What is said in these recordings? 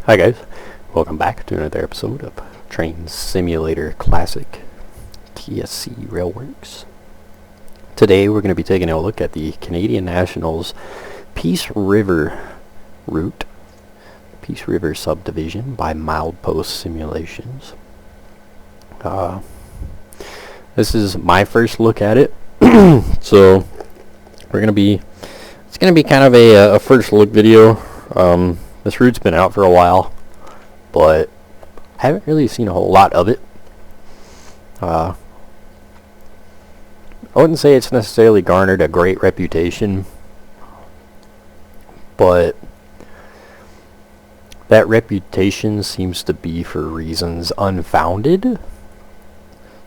Hi guys, welcome back to another episode of Train Simulator Classic TSC Railworks. Today we're going to be taking a look at the Canadian National's Peace River route, Peace River subdivision by Milepost Simulations. This is my first look at it, so it's going to be kind of a first look video. This route's been out for a while, but I haven't really seen a whole lot of it. I wouldn't say it's necessarily garnered a great reputation, but that reputation seems to be for reasons unfounded.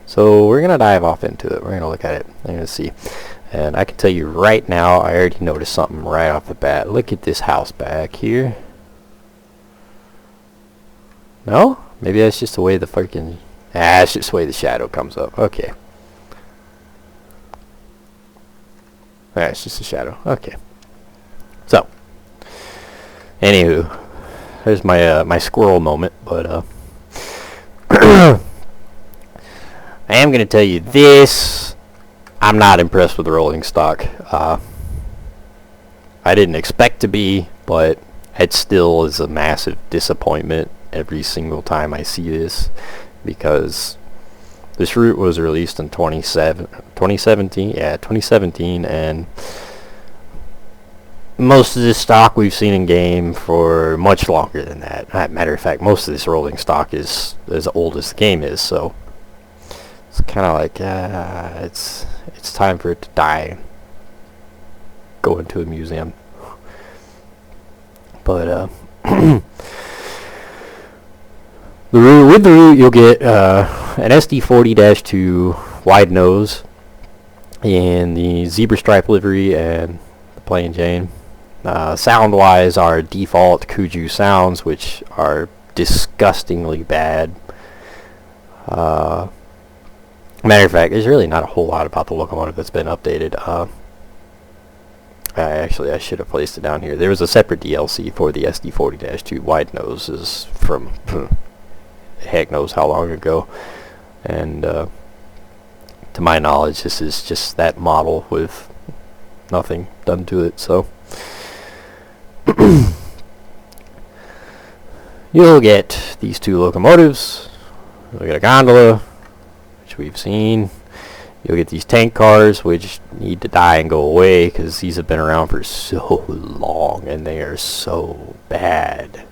So we're going to dive off into it. We're going to look at it. We're going to see. And I can tell you right now, I already noticed something right off the bat. Look at this house back here. No? Maybe that's just the way the fucking... it's just the way the shadow comes up. Okay. It's just a shadow. Okay. So. Anywho. There's my my squirrel moment. But, I am going to tell you this. I'm not impressed with the rolling stock. I didn't expect to be, but it still is a massive disappointment every single time I see this, because this route was released in 2017, and most of this stock we've seen in game for much longer than that. Matter of fact, most of this rolling stock is as old as the game is, so it's kind of like it's time for it to die, go into a museum. But with the route, you'll get an SD40-2 wide nose in the zebra stripe livery and the plain Jane. Sound-wise, our default Kuju sounds, which are disgustingly bad. Matter of fact, there's really not a whole lot about the Locomotive that's been updated. Actually, I should have placed it down here. There was a separate DLC for the SD40-2 wide noses from heck knows how long ago, and to my knowledge, this is just that model with nothing done to it. So you'll get these two locomotives. You'll get a gondola, which we've seen. You'll get these tank cars, which need to die and go away because these have been around for so long and they are so bad.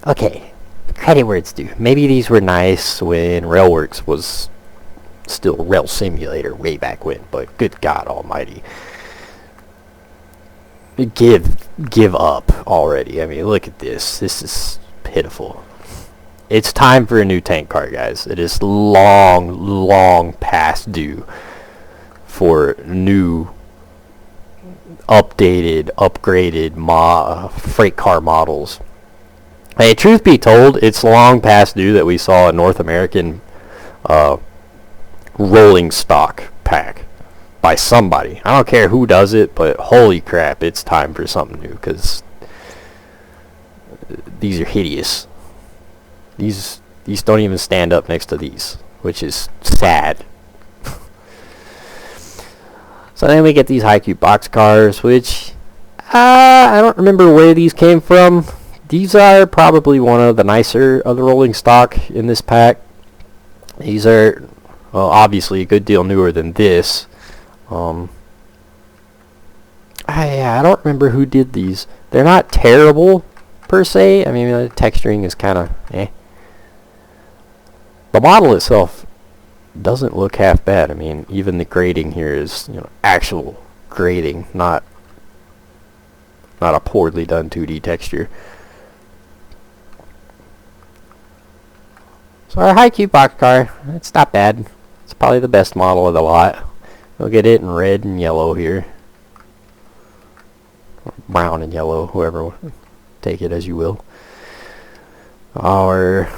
Okay, credit where it's due. Maybe these were nice when Railworks was still Rail Simulator way back when, but good God almighty. Give up already. I mean, look at this. This is pitiful. It's time for a new tank car, guys. It is long past due for new, updated, upgraded freight car models. Hey, truth be told, it's long past due that we saw a North American rolling stock pack by somebody. I don't care who does it, but holy crap, it's time for something new, because these are hideous. These don't even stand up next to these, which is sad. So then we get these high cube box cars, which I don't remember where these came from. These are probably one of the nicer of the rolling stock in this pack. These are, well, obviously a good deal newer than this. I don't remember who did these. They're not terrible per se. I mean, the texturing is kind of eh. The model itself doesn't look half bad. I mean, even the grading here is, actual grading, not a poorly done 2D texture. So our high cube box car, it's not bad. It's probably the best model of the lot. We'll get it in red and yellow here. Or brown and yellow, whoever, take it as you will. Our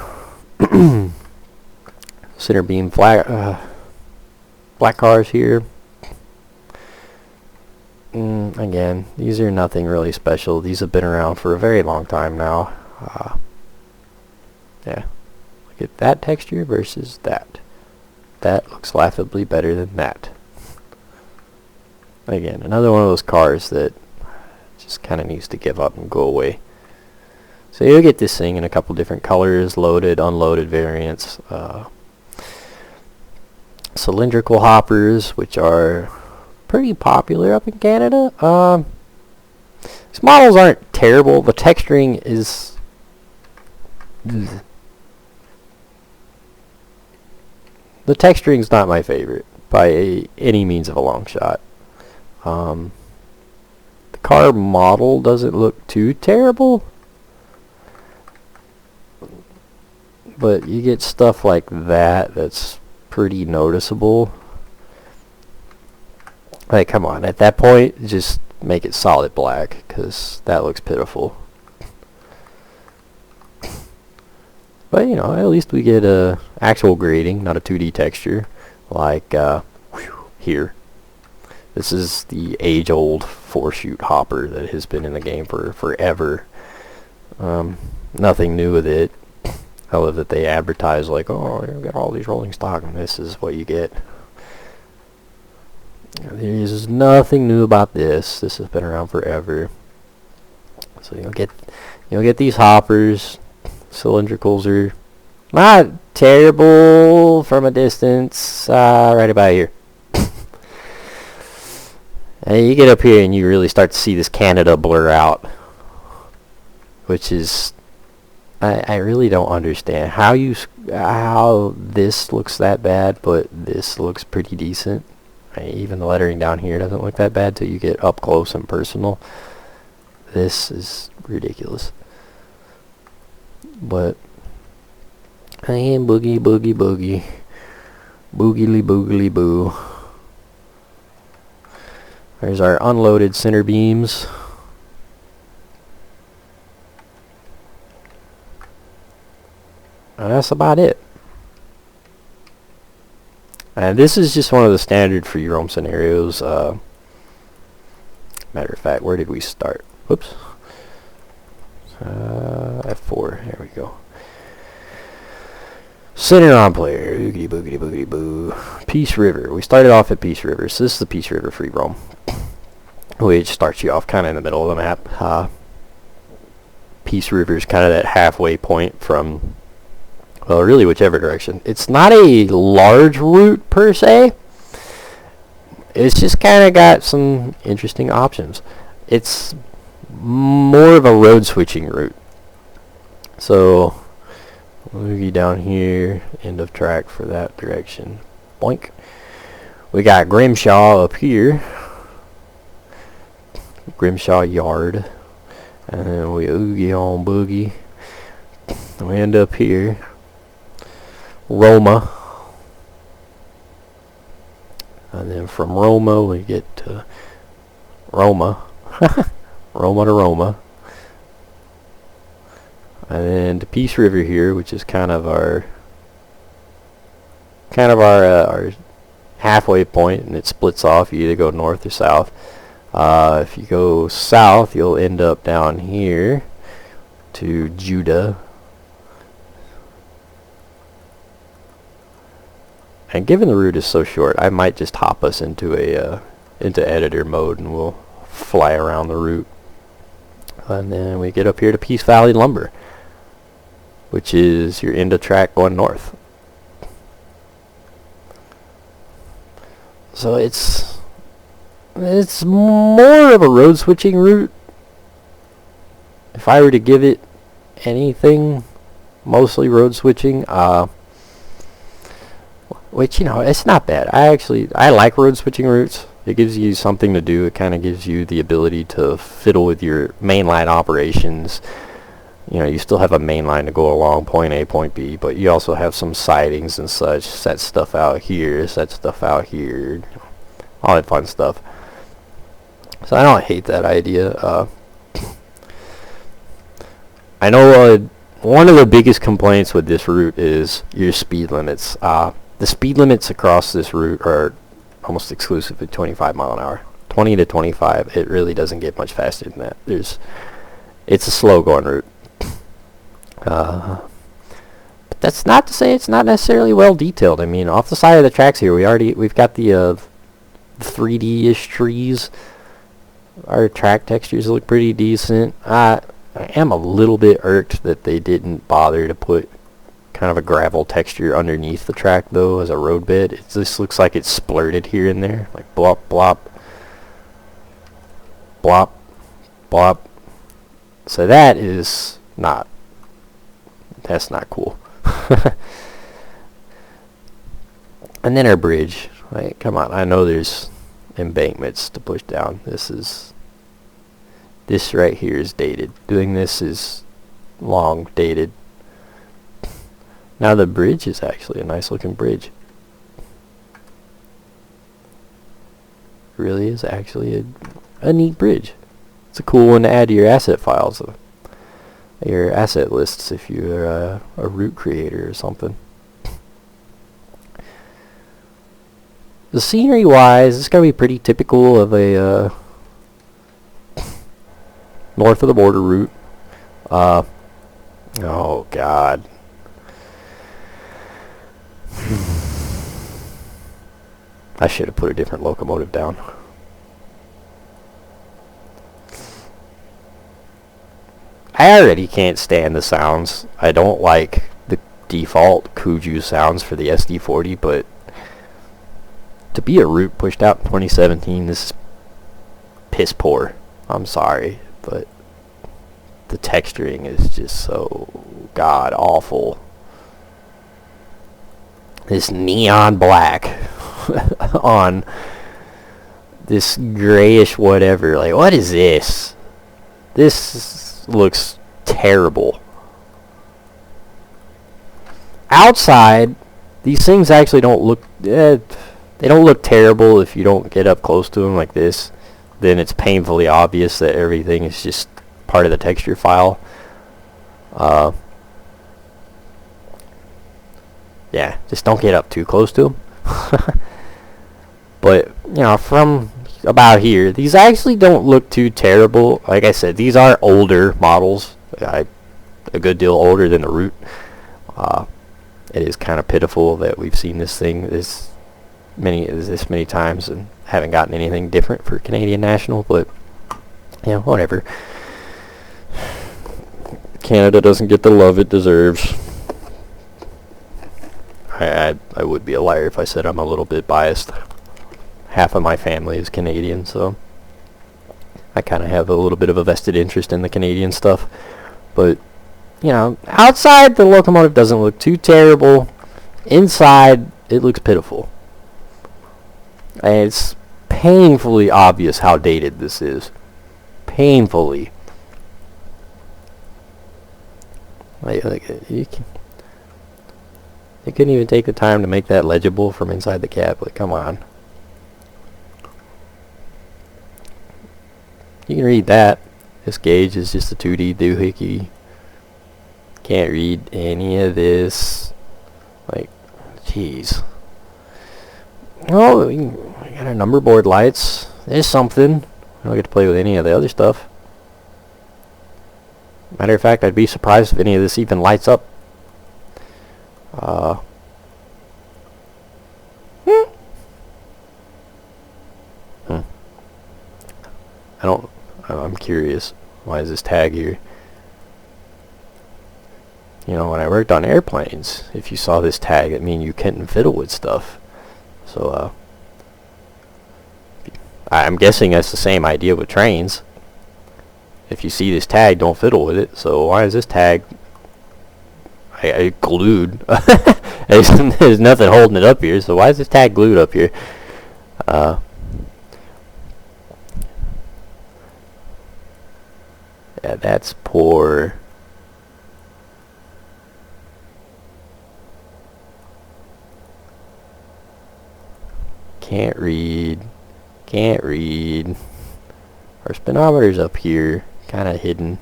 center beam black cars here. Again, these are nothing really special. These have been around for a very long time now. Yeah, look at that texture versus that. That looks laughably better than that. Again, another one of those cars that just kind of needs to give up and go away. So you'll get this thing in a couple different colors, loaded, unloaded variants. Cylindrical hoppers, which are pretty popular up in Canada. These models aren't terrible. The texturing is... The texturing's not my favorite by any means of a long shot. The car model doesn't look too terrible, but you get stuff like that that's pretty noticeable. Like, come on, at that point, just make it solid black, because that looks pitiful. But, you know, at least we get a actual grading, not a 2D texture, like here. This is the age-old 4-chute hopper that has been in the game for forever. Nothing new with it. I love that they advertise like, oh, you got all these rolling stock, and this is what you get. There's nothing new about this. This has been around forever. So you'll get these hoppers. Cylindricals are not terrible from a distance. Right about here. And you get up here and you really start to see this Canada blur out, which is, I really don't understand how this looks that bad, but this looks pretty decent. Even the lettering down here doesn't look that bad till you get up close and personal. This is ridiculous. But I am boogie boogie boogie boogily boogily boo. There's our unloaded center beams. And that's about it. And this is just one of the standard free roam scenarios. Matter of fact, where did we start? Whoops. F4. There we go. Center on player. Oogity boogity boogity boo. Peace River. We started off at Peace River. So this is the Peace River free roam, which starts you off kind of in the middle of the map. Peace River is kind of that halfway point from, well, really whichever direction. It's not a large route per se. It's just kind of got some interesting options. It's more of a road switching route. So we'll be down here, end of track for that direction. Boink. We got Grimshaw up here. Grimshaw Yard. And then we oogie on boogie. We end up here. Roma. And then from Roma we get to Roma. Roma to Roma. And then to Peace River here, which is kind of our halfway point, and it splits off. You either go north or south. If you go south, you'll end up down here to Judah. And given the route is so short, I might just hop us into editor mode, and we'll fly around the route. And then we get up here to Peace Valley Lumber, which is your end of track going north. So it's more of a road switching route. If I were to give it anything, mostly road switching. Which, you know, it's not bad. I like road switching routes. It gives you something to do. It kind of gives you the ability to fiddle with your mainline operations. You know, you still have a main line to go along point A, point B, but you also have some sidings and such. Set stuff out here, set stuff out here, all that fun stuff. So I don't hate that idea. I know one of the biggest complaints with this route is your speed limits. The speed limits across this route are almost exclusively 25 mile an hour. 20 to 25. It really doesn't get much faster than that. It's a slow going route. But that's not to say it's not necessarily well detailed. I mean, off the side of the tracks here, we've got the 3D-ish trees. Our track textures look pretty decent. I am a little bit irked that they didn't bother to put kind of a gravel texture underneath the track though as a road bed. It just looks like it's splurted here and there, like blop blop blop blop. So that's not cool. And then our bridge, like, come on, I know there's embankments to push down. This right here is dated. Doing this is long dated. Now the bridge is actually a nice looking bridge. It really is actually a neat bridge. It's a cool one to add to your asset files, your asset lists if you're a route creator or something. The scenery wise, it's going to be pretty typical of a north of the border route. Oh god. I should have put a different locomotive down. I already can't stand the sounds. I don't like the default Kuju sounds for the SD40, but to be a route pushed out in 2017, this is piss poor. I'm sorry, but the texturing is just so god awful. This neon black on this grayish whatever. Like, what is this? This looks terrible. Outside, these things actually don't look... they don't look terrible if you don't get up close to them like this. Then it's painfully obvious that everything is just part of the texture file. Yeah, just don't get up too close to them. But, you know, from about here, these actually don't look too terrible. Like I said, these are older models. A good deal older than the Route. It is kind of pitiful that we've seen this thing this many times and haven't gotten anything different for Canadian National, but, you know, whatever. Canada doesn't get the love it deserves. I would be a liar if I said I'm a little bit biased. Half of my family is Canadian, so I kind of have a little bit of a vested interest in the Canadian stuff. But, you know, outside the locomotive doesn't look too terrible. Inside, it looks pitiful. And it's painfully obvious how dated this is. Painfully. Like they couldn't even take the time to make that legible from inside the cab. Like, come on. You can read that. This gauge is just a 2D doohickey. Can't read any of this. Like, jeez. Oh, we got our number board lights. There's something. I don't get to play with any of the other stuff. Matter of fact, I'd be surprised if any of this even lights up. I'm curious. Why is this tag here? You know, when I worked on airplanes, if you saw this tag, it means you couldn't fiddle with stuff. So, I'm guessing that's the same idea with trains. If you see this tag, don't fiddle with it. So why is this tag I glued? There's nothing holding it up here, so why is this tag glued up here? Yeah, that's poor. Can't read. Can't read. Our speedometer's up here, kind of hidden.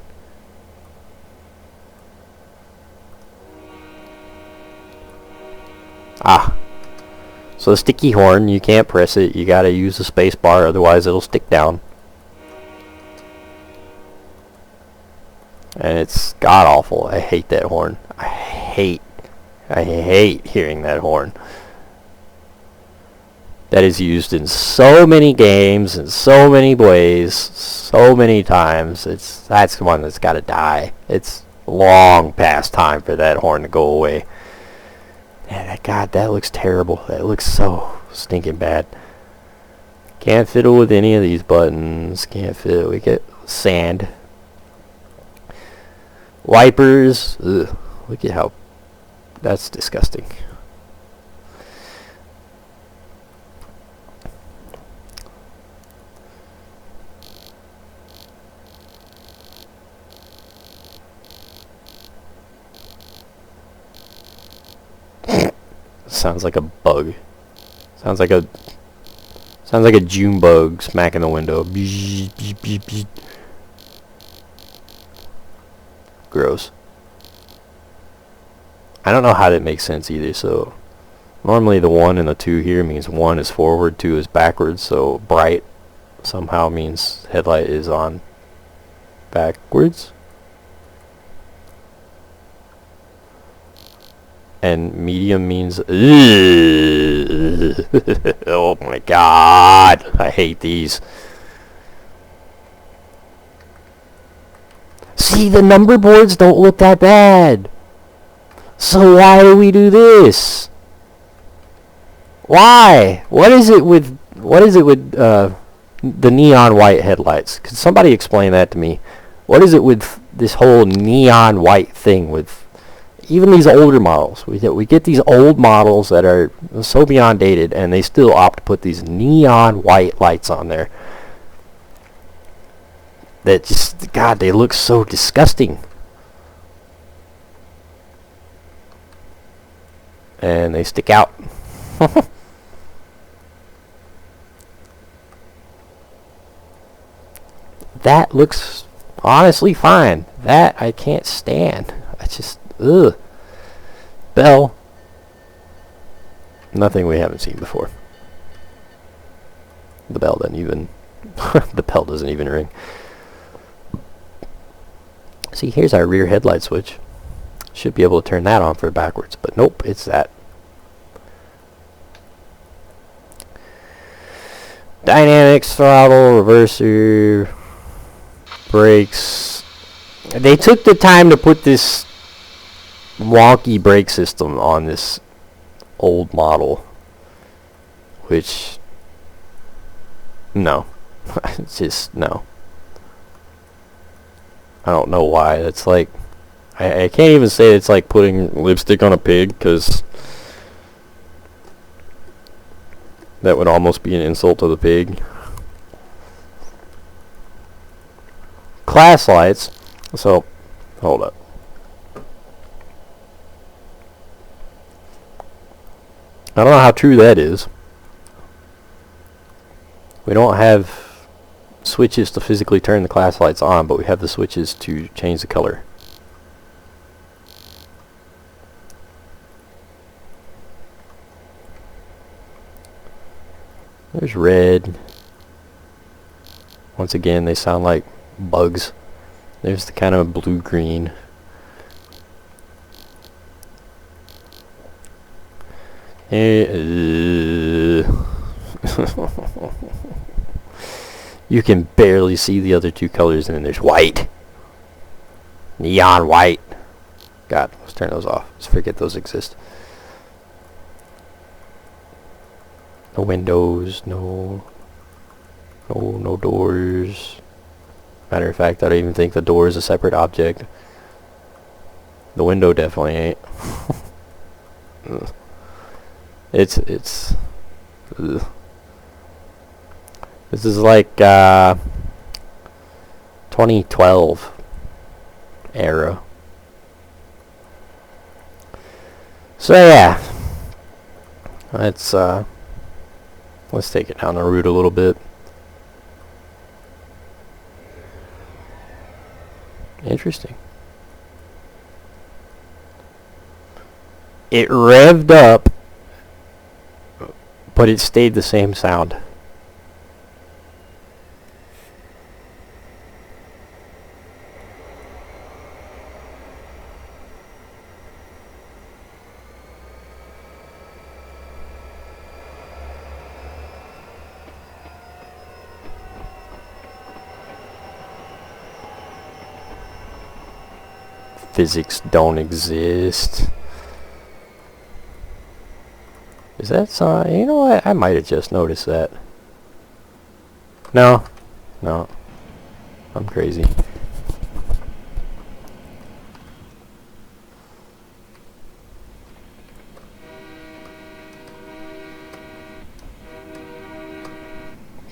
So the sticky horn, you can't press it. You gotta use the space bar, otherwise it'll stick down. And it's god awful. I hate that horn. I hate hearing that horn. That is used in so many games in so many ways, so many times. That's the one that's got to die. It's long past time for that horn to go away. Man, God, that looks terrible. That looks so stinking bad. Can't fiddle with any of these buttons. Can't fiddle. We get sand. Wipers. Ugh, look at how... That's disgusting. Sounds like a bug. Sounds like a June bug smacking the window. Gross. I don't know how that makes sense either. So normally the 1 and the 2 here means 1 is forward, 2 is backwards. So bright somehow means headlight is on backwards. And medium means oh my god, I hate these. See, the number boards don't look that bad. So why do we do this? Why? What is it with the neon white headlights? Could somebody explain that to me? What is it with this whole neon white thing with even these older models? We get these old models that are so beyond dated, and they still opt to put these neon white lights on there. That just, God, they look so disgusting. And they stick out. That looks honestly fine. That I can't stand. I just... Ugh. Bell. Nothing we haven't seen before. The bell doesn't even... the bell doesn't even ring. See, here's our rear headlight switch. Should be able to turn that on for backwards, but nope, it's that. Dynamics, throttle, reverser, brakes. They took the time to put this wonky brake system on this old model, which no. It's just no. I don't know why. It's like I can't even say it's like putting lipstick on a pig, because that would almost be an insult to the pig. Class lights. So hold up. I don't know how true that is. We don't have switches to physically turn the class lights on, but we have the switches to change the color. There's red. Once again, they sound like bugs. There's the kind of blue-green. You can barely see the other two colors, and then there's white. Neon white. God, let's turn those off. Let's forget those exist. No windows, no doors. Matter of fact, I don't even think the door is a separate object. The window definitely ain't. It's ugh. This is like 2012 era. So yeah, let's take it down the road a little bit. Interesting. It revved up but it stayed the same sound. Physics don't exist. Is that sign? You know what? I might have just noticed that. No. No. I'm crazy.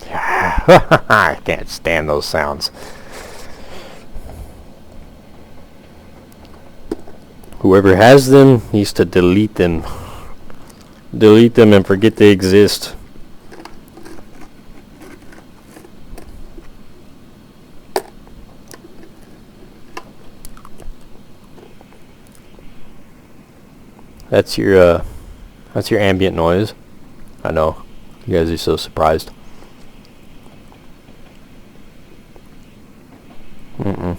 I can't stand those sounds. Whoever has them needs to delete them. Delete them and forget they exist. That's your ambient noise. I know. You guys are so surprised. Mm-mm.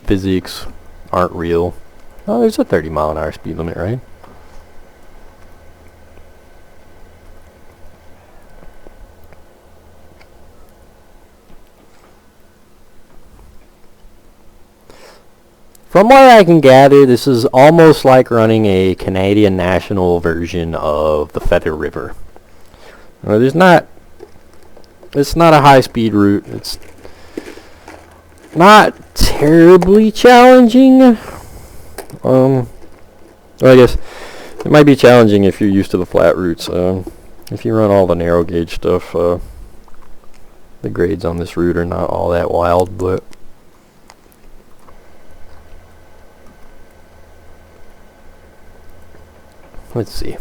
Physics aren't real. Oh, there's a 30-mile-an-hour speed limit, right? From what I can gather, this is almost like running a Canadian national version of the Feather River. It's not a high-speed route. It's not terribly challenging. I guess it might be challenging if you're used to the flat routes. If you run all the narrow gauge stuff, the grades on this route are not all that wild, but let's see.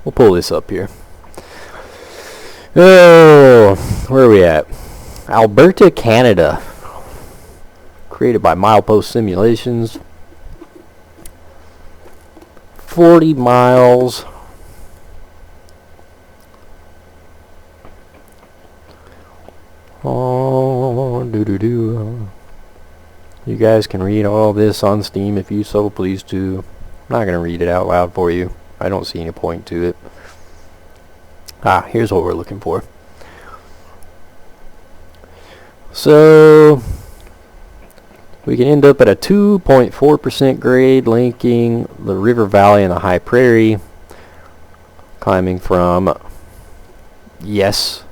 We'll pull this up here. Oh, where are we at? Alberta, Canada. Created by Milepost Simulations. 40 miles. Oh, you guys can read all this on Steam if you so please to. I'm not going to read it out loud for you. I don't see any point to it. Here's what we're looking for. So we can end up at a 2.4% grade linking the river valley and the high prairie, climbing from, yes,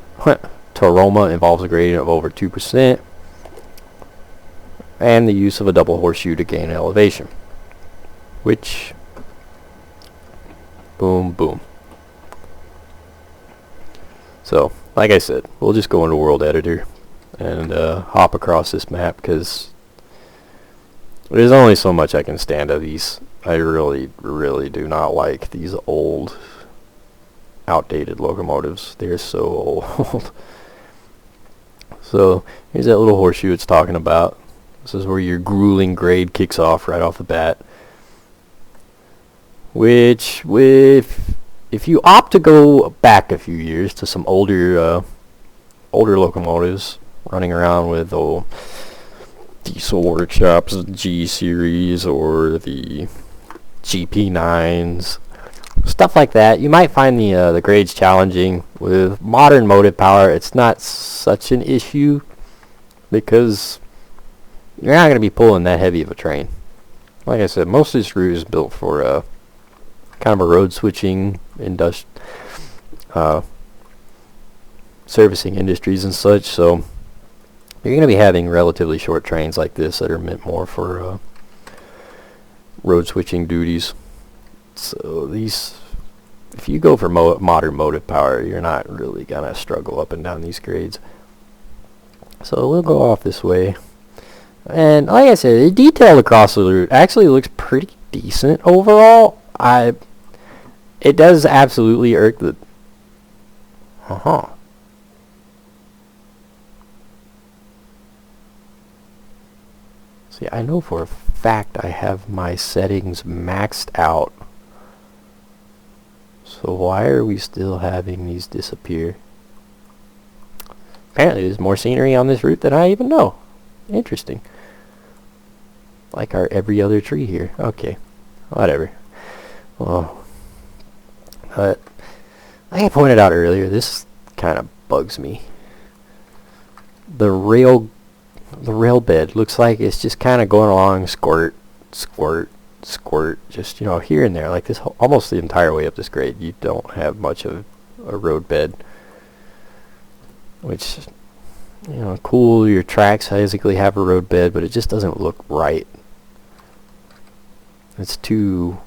Taroma involves a gradient of over 2%, and the use of a double horseshoe to gain elevation, which, boom, boom. So, like I said, we'll just go into World Editor and hop across this map, because there's only so much I can stand of these. I really, really do not like these old, outdated locomotives. They're so old. So, here's that little horseshoe it's talking about. This is where your grueling grade kicks off right off the bat. Which, if you opt to go back a few years to some older locomotives running around with Diesel Workshops G series or the GP9s, stuff like that, you might find the grades challenging. With modern motive power, it's not such an issue because you're not going to be pulling that heavy of a train. Like I said, most of this route is built for kind of a road switching servicing industries and such, so you're going to be having relatively short trains like this that are meant more for road switching duties. So these, if you go for modern motive power, you're not really going to struggle up and down these grades. So we'll go off this way. And like I said, the detail across the route actually looks pretty decent overall. It does absolutely irk the... See, I know for a fact I have my settings maxed out. So why are we still having these disappear? Apparently there's more scenery on this route than I even know. Interesting. Like our every other tree here. Okay. Whatever. Well, but like I pointed out earlier, this kind of bugs me. The rail bed looks like it's just kind of going along, squirt, squirt, squirt, just, you know, here and there, like this almost the entire way up this grade. You don't have much of a road bed, which, you know, cool, your tracks basically have a road bed, but it just doesn't look right. It's too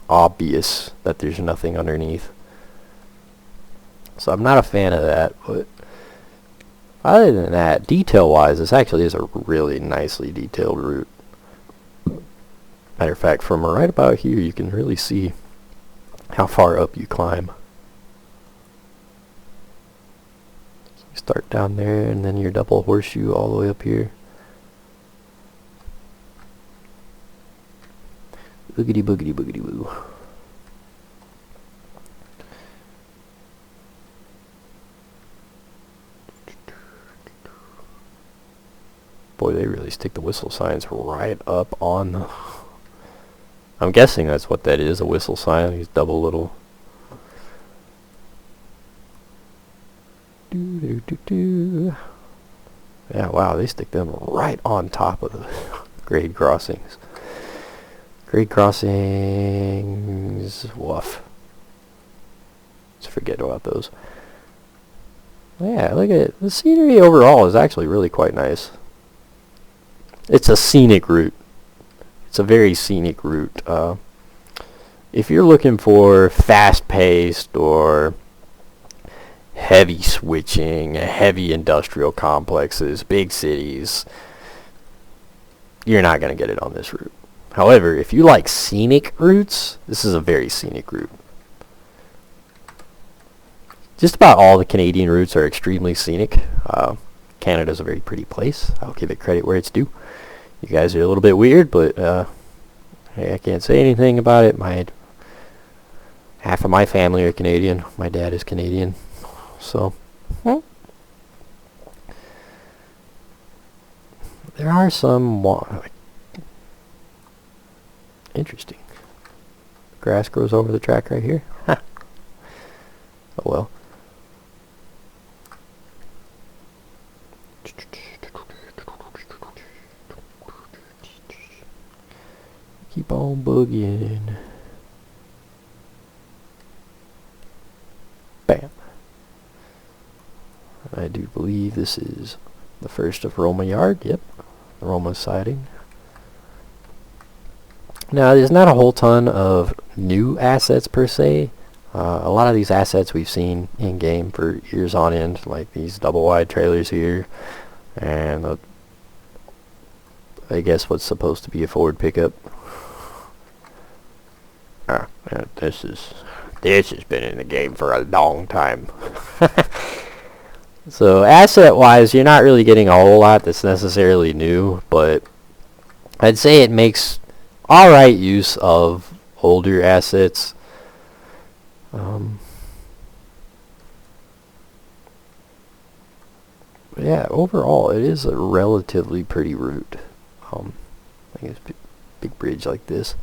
obvious that there's nothing underneath. So I'm not a fan of that, but other than that, detail-wise, this actually is a really nicely detailed route. Matter of fact, from right about here, you can really see how far up you climb. So you start down there, and then your double horseshoe all the way up here. Boogity boogity boogity boo. Boy, they really stick the whistle signs right up on the... I'm guessing that's what that is, a whistle sign. These double little... Yeah, wow, they stick them right on top of the grade crossings. Grade crossings... Woof. Let's forget about those. Yeah, look at it. The scenery overall is actually really quite nice. It's a scenic route. It's a very scenic route. If you're looking for fast-paced or heavy switching, heavy industrial complexes, big cities, you're not going to get it on this route. However, if you like scenic routes, this is a very scenic route. Just about all the Canadian routes are extremely scenic. Canada's a very pretty place. I'll give it credit where it's due. You guys are a little bit weird, but hey, I can't say anything about it. Half of my family are Canadian. My dad is Canadian, so there are some interesting. Grass grows over the track right here. Oh well. Keep on boogieing. Bam. I do believe this is the first of Roma Yard. Yep. Roma siding. Now, there's not a whole ton of new assets per se. A lot of these assets we've seen in game for years on end, like these double wide trailers here, and I guess what's supposed to be a Ford pickup. This has been in the game for a long time. So asset wise, you're not really getting a whole lot that's necessarily new, but I'd say it makes alright use of older assets. Yeah, overall it is a relatively pretty route. I think it's a big bridge like this.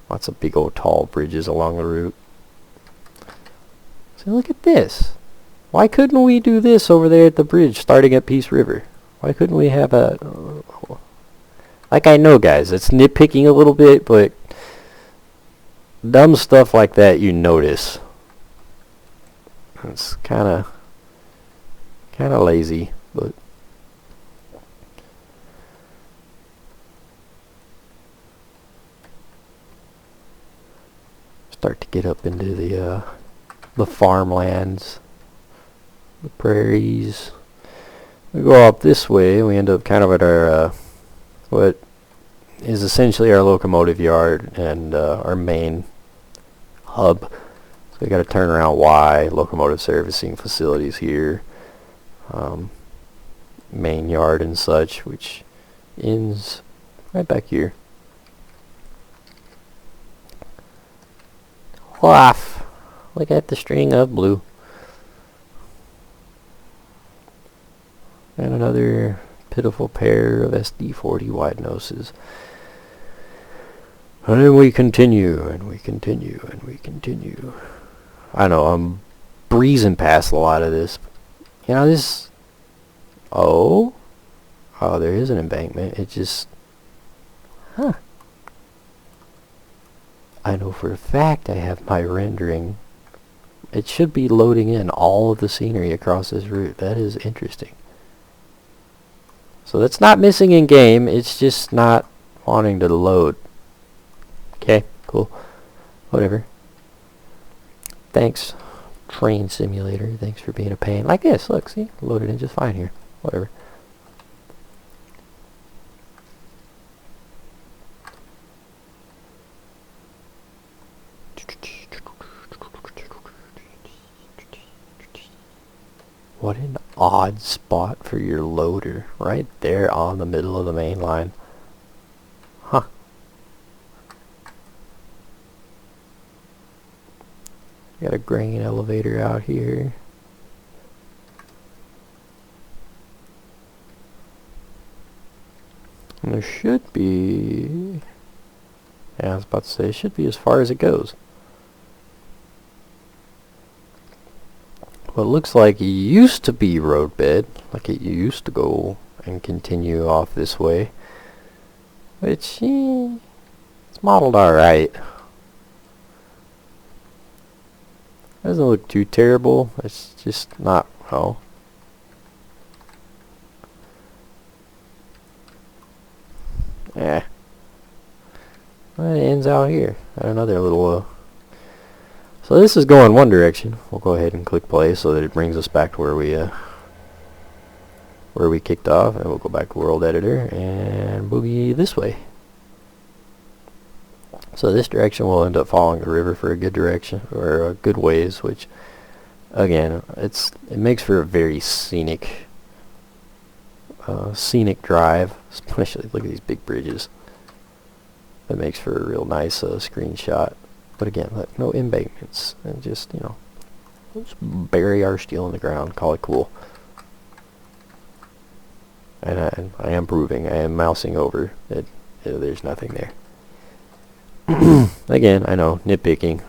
Lots of big old tall bridges along the route. So look at this. Why couldn't we do this over there at the bridge starting at Peace River? Why couldn't we have a... like, I know, guys, it's nitpicking a little bit, but dumb stuff like that you notice. It's kind of lazy, but... start to get up into the farmlands, the prairies. We go up this way, we end up kind of at our what is essentially our locomotive yard and our main hub. So we got to turn around Y, locomotive servicing facilities here, main yard and such, which ends right back here. Off. Look at the string of blue. And another pitiful pair of SD40 wide noses. And then we continue, and we continue, and we continue. I know, I'm breezing past a lot of this. You know, this... Oh, there is an embankment. It just... Huh. I know for a fact I have my rendering. It should be loading in all of the scenery across this route. That is interesting. So that's not missing in game. It's just not wanting to load. Okay, cool. Whatever. Thanks, Train Simulator. Thanks for being a pain. Like this, look, see? Loaded in just fine here. Whatever. What an odd spot for your loader. Right there on the middle of the main line. Huh. Got a grain elevator out here. And there should be... Yeah, I was about to say, it should be as far as it goes. Well, it looks like it used to be roadbed, like it used to go and continue off this way. Which, it's modeled alright. Doesn't look too terrible. It's just not, oh. Yeah. Well, it ends out here at another little, So this is going one direction. We'll go ahead and click play so that it brings us back to where we kicked off, and we'll go back to World Editor and boogie this way. So this direction will end up following the river for a good direction, or a good ways, which again, it makes for a very scenic drive. Especially look at these big bridges. That makes for a real nice screenshot. But again, look, no embankments, and just, you know, just bury our steel in the ground, call it cool. And I am proving, I am mousing over that there's nothing there. Again, I know, nitpicking.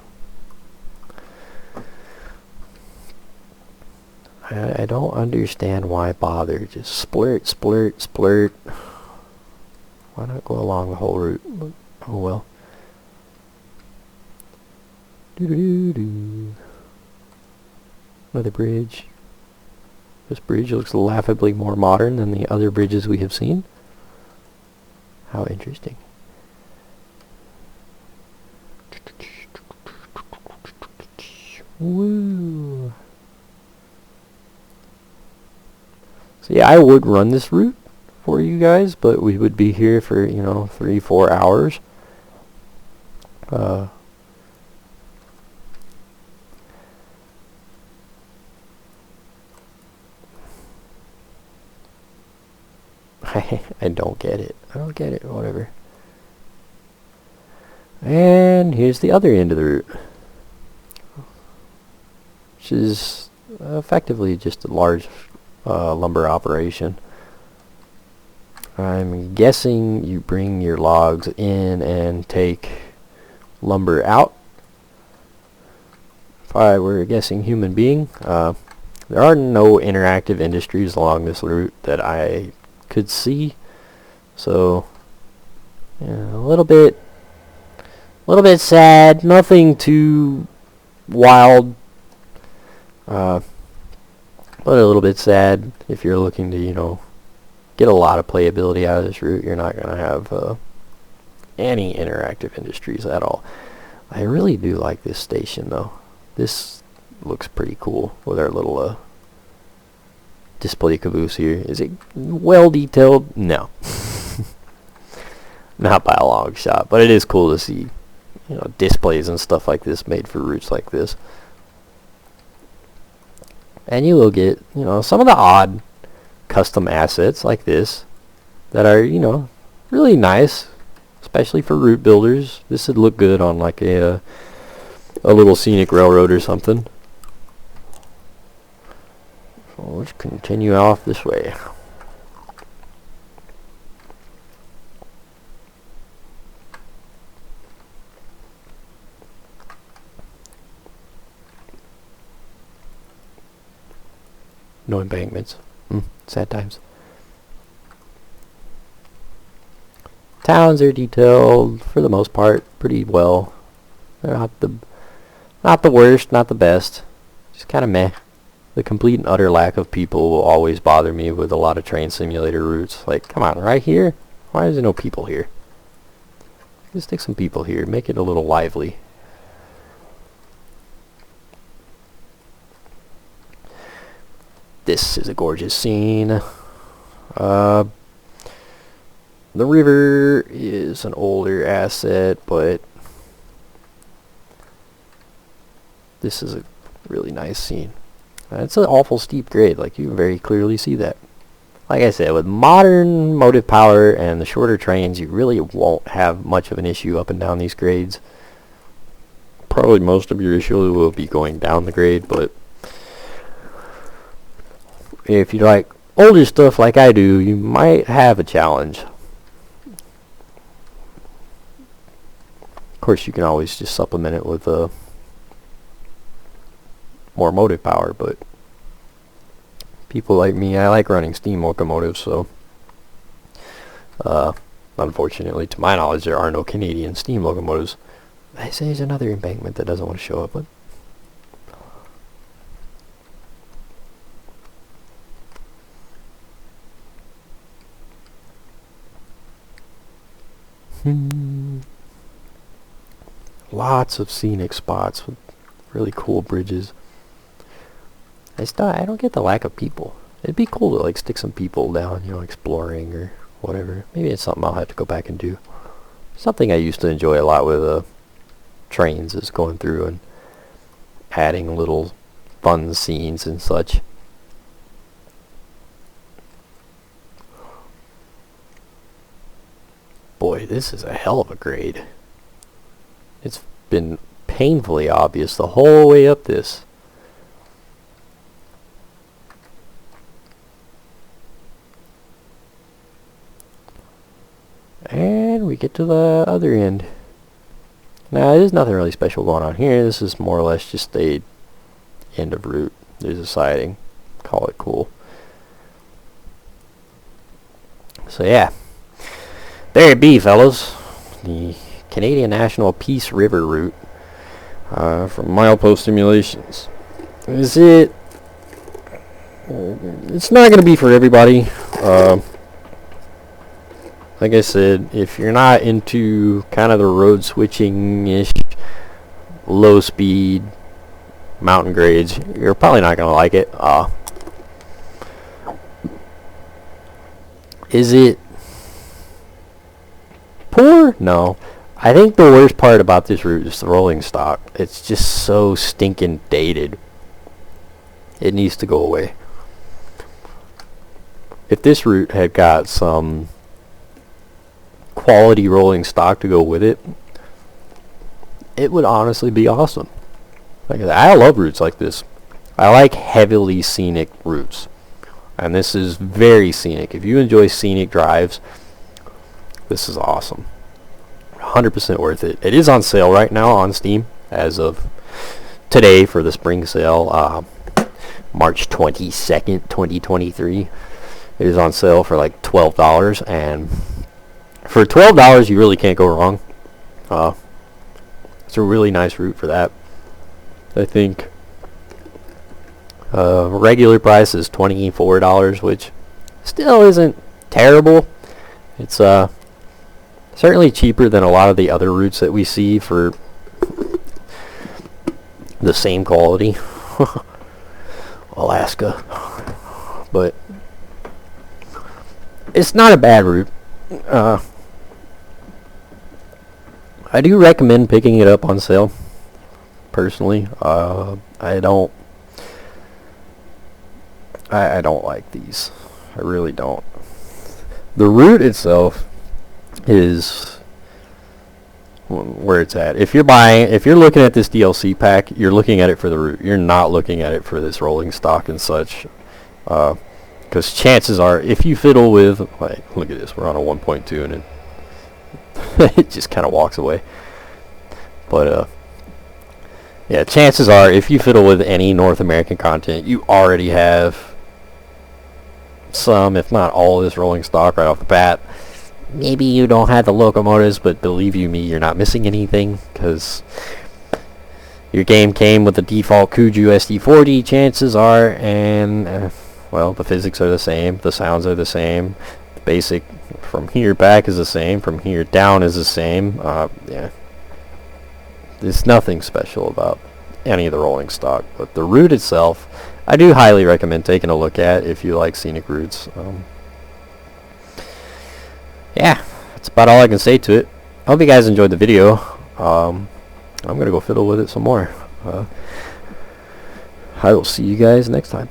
I don't understand why bother. Just splurt, splurt, splurt. Why not go along the whole route? Oh well. Doo-doo-doo-doo. Another bridge. This bridge looks laughably more modern than the other bridges we have seen. How interesting. Woo. So yeah, I would run this route for you guys, but we would be here for, you know, 3-4 hours. I don't get it. I don't get it. Whatever. And here's the other end of the route, which is effectively just a large lumber operation. I'm guessing you bring your logs in and take lumber out. If I were a guessing human being, there are no interactive industries along this route that I could see, so yeah, a little bit sad. Nothing too wild, but a little bit sad. If you're looking to, you know, get a lot of playability out of this route, you're not gonna have any interactive industries at all. I really do like this station though. This looks pretty cool with our little display caboose here. Is it well detailed? No. Not by a long shot, but it is cool to see, you know, displays and stuff like this made for routes like this. And you will get, you know, some of the odd custom assets like this that are, you know, really nice, especially for route builders. This would look good on like a little scenic railroad or something. So let's continue off this way. No embankments. Sad times. Towns are detailed for the most part pretty well. They're not the worst, not the best. Just kind of meh. The complete and utter lack of people will always bother me with a lot of train simulator routes. Like, come on, right here? Why is there no people here? Just stick some people here. Make it a little lively. This is a gorgeous scene. The river is an older asset, but this is a really nice scene. It's an awful steep grade, like you can very clearly see that. Like I said, with modern motive power and the shorter trains, you really won't have much of an issue up and down these grades. Probably most of your issue will be going down the grade, but if you like older stuff like I do, you might have a challenge. Of course, you can always just supplement it with more motive power, but people like me, I like running steam locomotives, so unfortunately, to my knowledge, there are no Canadian steam locomotives. I say there's another embankment that doesn't want to show up, but lots of scenic spots with really cool bridges. I don't get the lack of people. It'd be cool to like stick some people down, you know, exploring or whatever. Maybe it's something I'll have to go back and do. Something I used to enjoy a lot with trains is going through and adding little fun scenes and such. Boy, this is a hell of a grade. It's been painfully obvious the whole way up this. And we get to the other end. Now, there's nothing really special going on here. This is more or less just a end of route. There's a siding. Call it cool. So yeah, there it be, fellas. The Canadian National Peace River route from Milepost Simulations. Is it? It's not going to be for everybody. Like I said, if you're not into kind of the road switching-ish, low speed, mountain grades, you're probably not going to like it. Is it poor? No. I think the worst part about this route is the rolling stock. It's just so stinking dated. It needs to go away. If this route had got some quality rolling stock to go with it, it would honestly be awesome. Like, I love routes like this. I like heavily scenic routes, and this is very scenic. If you enjoy scenic drives, this is awesome. 100% worth it. It is on sale right now on Steam as of today for the spring sale, March 22nd, 2023. It is on sale for like $12, and for $12, you really can't go wrong. It's a really nice route for that. I think regular price is $24, which still isn't terrible. It's certainly cheaper than a lot of the other routes that we see for the same quality. Alaska. But it's not a bad route. I do recommend picking it up on sale. Personally, I don't like these. I really don't. The root itself is where it's at. If you're looking at this DLC pack, you're looking at it for the root. You're not looking at it for this rolling stock and such. Because chances are, if you fiddle with, like, look at this, we're on a 1.2 and it just kind of walks away. But yeah, chances are, if you fiddle with any North American content, you already have some, if not all, of this rolling stock right off the bat. Maybe you don't have the locomotives, but believe you me, you're not missing anything, because your game came with the default Kuju SD40, chances are, and well, the physics are the same, the sounds are the same, the basic from here back is the same, from here down is the same. Yeah, there's nothing special about any of the rolling stock, but the root itself, I do highly recommend taking a look at if you like scenic roots. Yeah, that's about all I can say to it. I hope you guys enjoyed the video. I'm gonna go fiddle with it some more. I will see you guys next time.